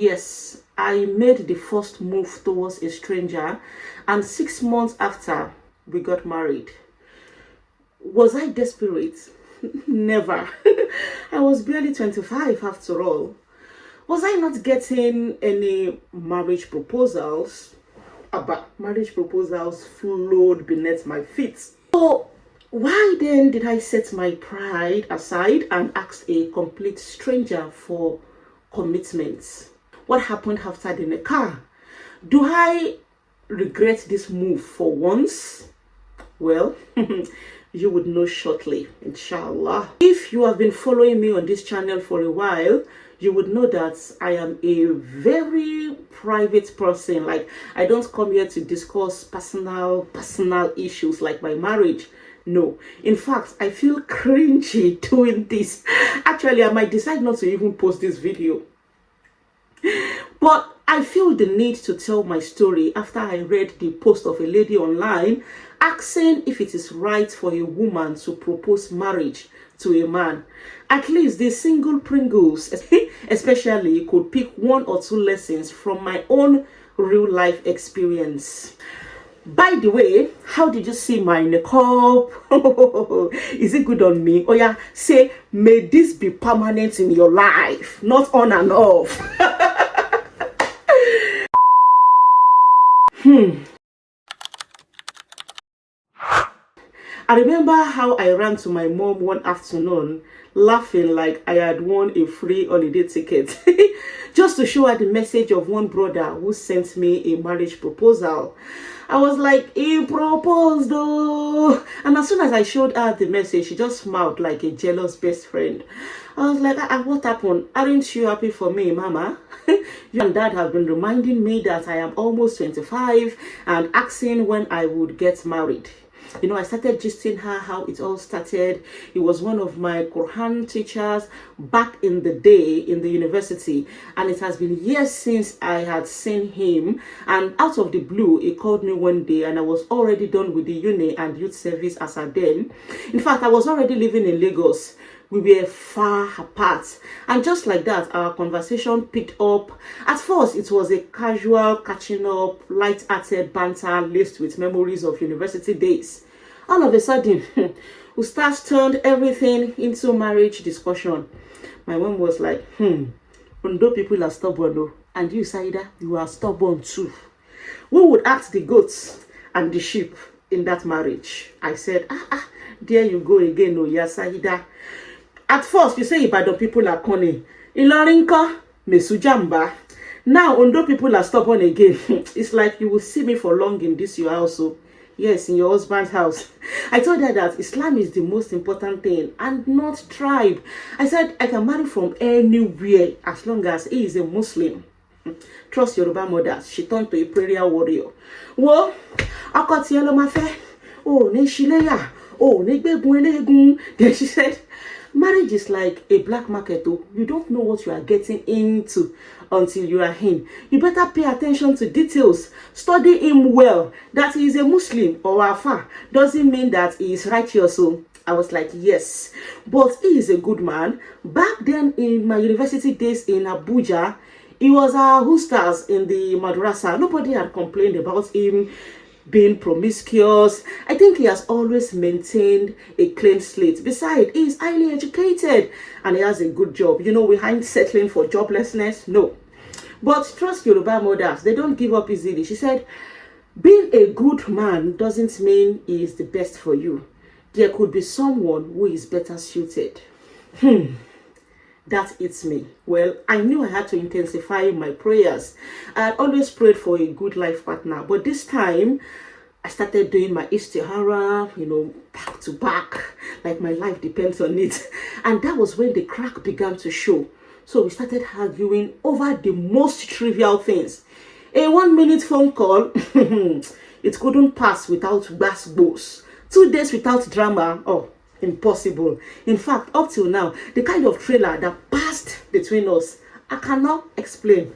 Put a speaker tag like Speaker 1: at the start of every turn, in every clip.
Speaker 1: Yes, I made the first move towards a stranger, and 6 months after, we got married. Was I desperate? Never. I was barely 25 after all. Was I not getting any marriage proposals? But marriage proposals flowed beneath my feet. So, why then did I set my pride aside and ask a complete stranger for commitment? What happened after the nikah? Do I regret this move for once? Well, you would know shortly, inshallah. If you have been following me on this channel for a while, you would know that I am a very private person. Like, I don't come here to discuss personal issues like my marriage. No, in fact, I feel cringy doing this. Actually, I might decide not to even post this video. But I feel the need to tell my story after I read the post of a lady online asking if it is right for a woman to propose marriage to a man. At least the single Pringles, especially, could pick 1 or 2 lessons from my own real life experience. By the way, how did you see my niqab? Is it good on me? Oh yeah, say, may this be permanent in your life, not on and off. I remember how I ran to my mom one afternoon laughing like I had won a free holiday ticket just to show her the message of one brother who sent me a marriage proposal. I was like, he proposed though. And as soon as I showed her the message, she just smiled like a jealous best friend. I was like, what happened? Aren't you happy for me, mama? You and dad have been reminding me that I am almost 25 and asking when I would get married. You know, I started gisting her how it all started. He was one of my Quran teachers back in the day in the university, and it has been years since I had seen him. And out of the blue, he called me one day, and I was already done with the uni and youth service as at then. In fact, I was already living in Lagos. We were far apart, and just like that, our conversation picked up. At first, it was a casual catching up, light-hearted banter laced with memories of university days. All of a sudden, we turned everything into marriage discussion. My mom was like, Ondo people are stubborn though, and you, Saida, you are stubborn too. Who would act the goats and the sheep in that marriage? I said, there you go again, oh yeah, Saida. At first, you say Ibadan people are cunning. Ilorinka, Mesujamba. Now, Ondo people are stubborn again. It's like you will see me for long in this your house. So, yes, in your husband's house. I told her that Islam is the most important thing and not tribe. I said I can marry from anywhere as long as he is a Muslim. Trust Yoruba mothers. She turned to a prayer warrior. Well, then she said, marriage is like a black market. Oh, you don't know what you are getting into until you are in. You better pay attention to details. Study him well. That he is a Muslim or Afa doesn't mean that he is righteous. So I was like, yes, but he is a good man. Back then in my university days in Abuja, he was our hostess in the madrasa. Nobody had complained about him being promiscuous. I think he has always maintained a clean slate. Besides, he is highly educated and he has a good job. You know, we ain't settling for joblessness. No. But trust Yoruba mothers, they don't give up easily. She said, being a good man doesn't mean he is the best for you. There could be someone who is better suited. That hits me. Well, I knew I had to intensify my prayers. I had always prayed for a good life partner, but this time I started doing my istihara, you know, back to back, like my life depends on it. And that was when the crack began to show. So we started arguing over the most trivial things. A 1-minute phone call, it couldn't pass without gbas-gbos. 2 days without drama, oh, impossible. In fact, up till now, the kind of trailer that passed between us, I cannot explain.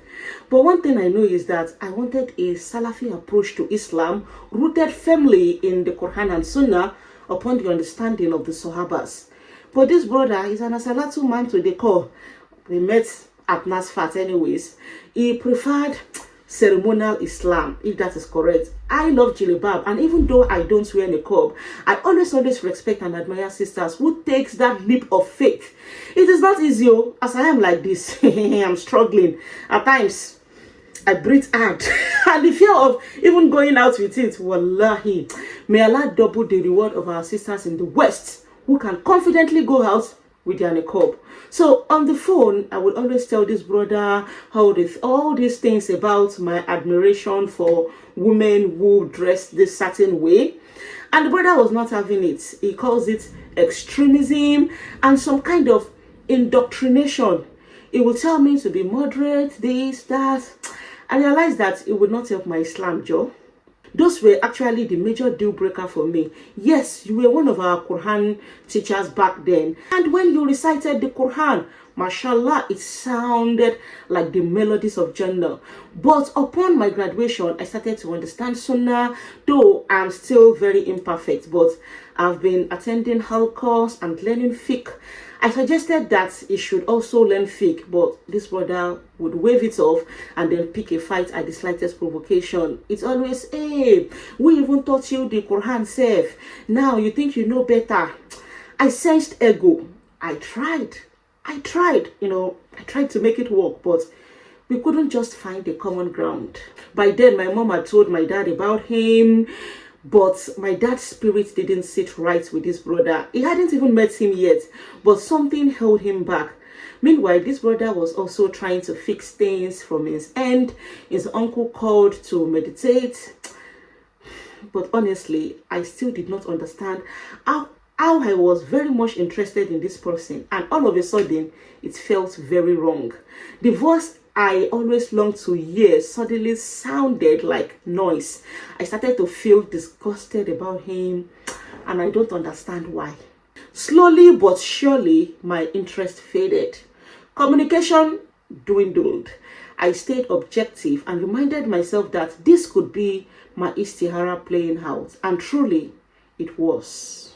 Speaker 1: But one thing I know is that I wanted a Salafi approach to Islam rooted firmly in the Quran and Sunnah upon the understanding of the Sahabas. But this brother is an Asalatu man to the core. We met at NASFAT anyways, he preferred ceremonial Islam, if that is correct. I love jilbab, and even though I don't wear niqab, I always respect and admire sisters who takes that leap of faith. It is not easy, as I am like this. I'm struggling at times. I breathe hard and the fear of even going out with it, wallahi. May Allah double the reward of our sisters in the West who can confidently go out with their niqab. So on the phone, I would always tell this brother all these things about my admiration for women who dress this certain way. And the brother was not having it. He calls it extremism and some kind of indoctrination. He will tell me to be moderate, this, that. I realized that it would not help my Islam, Joe. Those were actually the major deal breaker for me. Yes, you were one of our Quran teachers back then. And when you recited the Quran, mashallah, it sounded like the melodies of Jannah. But upon my graduation, I started to understand Sunnah, though I'm still very imperfect. But I've been attending halqas and learning fiqh. I suggested that he should also learn fiqh, but this brother would wave it off and then pick a fight at the slightest provocation. It's always, hey, we even taught you the Quran safe. Now you think you know better. I sensed ego. I tried, I tried to make it work, but we couldn't just find a common ground. By then, my mom had told my dad about him. But my dad's spirit didn't sit right with this brother. He hadn't even met him yet, but something held him back. Meanwhile, this brother was also trying to fix things from his end. His uncle called to meditate. But honestly, I still did not understand how I was very much interested in this person. And all of a sudden, it felt very wrong. The voice I always longed to hear suddenly sounded like noise. I started to feel disgusted about him, and I don't understand why. Slowly but surely, my interest faded. Communication dwindled. I stayed objective and reminded myself that this could be my istihara playing out, and truly, it was.